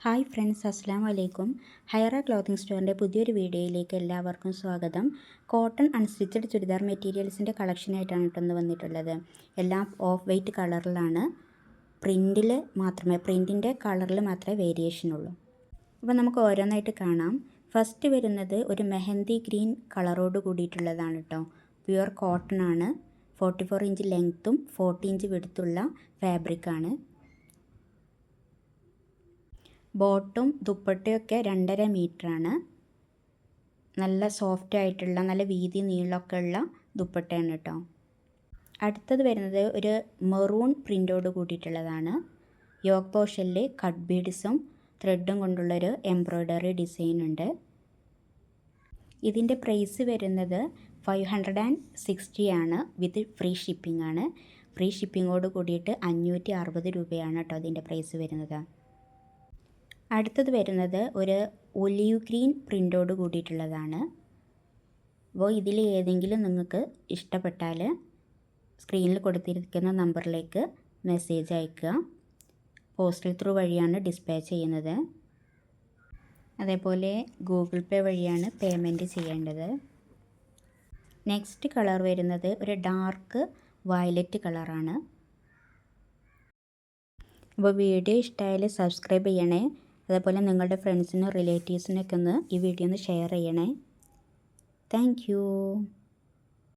Hi friends, അസ്സാം വലൈക്കും. ഹൈറ clothing സ്റ്റോറിൻ്റെ പുതിയൊരു വീഡിയോയിലേക്ക് എല്ലാവർക്കും സ്വാഗതം. കോട്ടൺ അൺസ്റ്റിച്ചഡ് ചുരിദാർ മെറ്റീരിയൽസിൻ്റെ കളക്ഷനായിട്ടാണ് ഇട്ടൊന്ന് വന്നിട്ടുള്ളത്. എല്ലാം ഓഫ് വൈറ്റ് കളറിലാണ്. പ്രിൻറ്റിൻ്റെ കളറിൽ മാത്രമേ വേരിയേഷൻ ഉള്ളൂ. അപ്പോൾ നമുക്ക് ഓരോന്നായിട്ട് കാണാം. ഫസ്റ്റ് വരുന്നത് ഒരു മെഹന്തി ഗ്രീൻ കളറോട് കൂടിയിട്ടുള്ളതാണ് കേട്ടോ. പ്യുവർ കോട്ടൺ ആണ്. 44 ഇഞ്ച് ലെങ്ത്തും 40 ഇഞ്ച് വിഡ്ത്തുള്ള ഫാബ്രിക്കാണ്. ബോട്ടും ദുപ്പട്ടയൊക്കെ 2.5 മീറ്ററാണ്. നല്ല സോഫ്റ്റ് ആയിട്ടുള്ള നല്ല വീതി നീളമൊക്കെ ഉള്ള ദുപ്പട്ടയാണ് കേട്ടോ. അടുത്തത് വരുന്നത് ഒരു മെറൂൺ പ്രിൻ്റോട് കൂടിയിട്ടുള്ളതാണ്. യോക്ക് പോർഷനിൽ കട്ട് ബീഡ്സും ത്രെഡും കൊണ്ടുള്ളൊരു എംബ്രോയ്ഡറി ഡിസൈൻ ഉണ്ട്. ഇതിൻ്റെ പ്രൈസ് വരുന്നത് 560 ആണ്. വിത്ത് ഫ്രീ ഷിപ്പിംഗ് ആണ്. ഫ്രീ ഷിപ്പിങ്ങോട് കൂടിയിട്ട് 560 രൂപയാണ് കേട്ടോ ഇതിൻ്റെ പ്രൈസ് വരുന്നത്. അടുത്തത് വരുന്നത് ഒരു ഒലിവ് ഗ്രീൻ പ്രിൻ്റോട് കൂടിയിട്ടുള്ളതാണ്. അപ്പോൾ ഇതിൽ ഏതെങ്കിലും നിങ്ങൾക്ക് ഇഷ്ടപ്പെട്ടാൽ സ്ക്രീനിൽ കൊടുത്തിരിക്കുന്ന നമ്പറിലേക്ക് മെസ്സേജ് അയയ്ക്കുക. പോസ്റ്റൽ ത്രൂ വഴിയാണ് ഡിസ്പാച്ച് ചെയ്യുന്നത്. അതേപോലെ ഗൂഗിൾ പേ വഴിയാണ് പേയ്മെൻറ്റ് ചെയ്യേണ്ടത്. നെക്സ്റ്റ് കളർ വരുന്നത് ഒരു ഡാർക്ക് വയലറ്റ് കളറാണ്. അപ്പോൾ വീഡിയോ ഇഷ്ടമായാൽ സബ്സ്ക്രൈബ് ചെയ്യണേ. അതേപോലെ നിങ്ങളുടെ ഫ്രണ്ട്സിനും റിലേറ്റീവ്സിനൊക്കെ ഈ വീഡിയോ ഒന്ന് ഷെയർ ചെയ്യണേ. Thank you.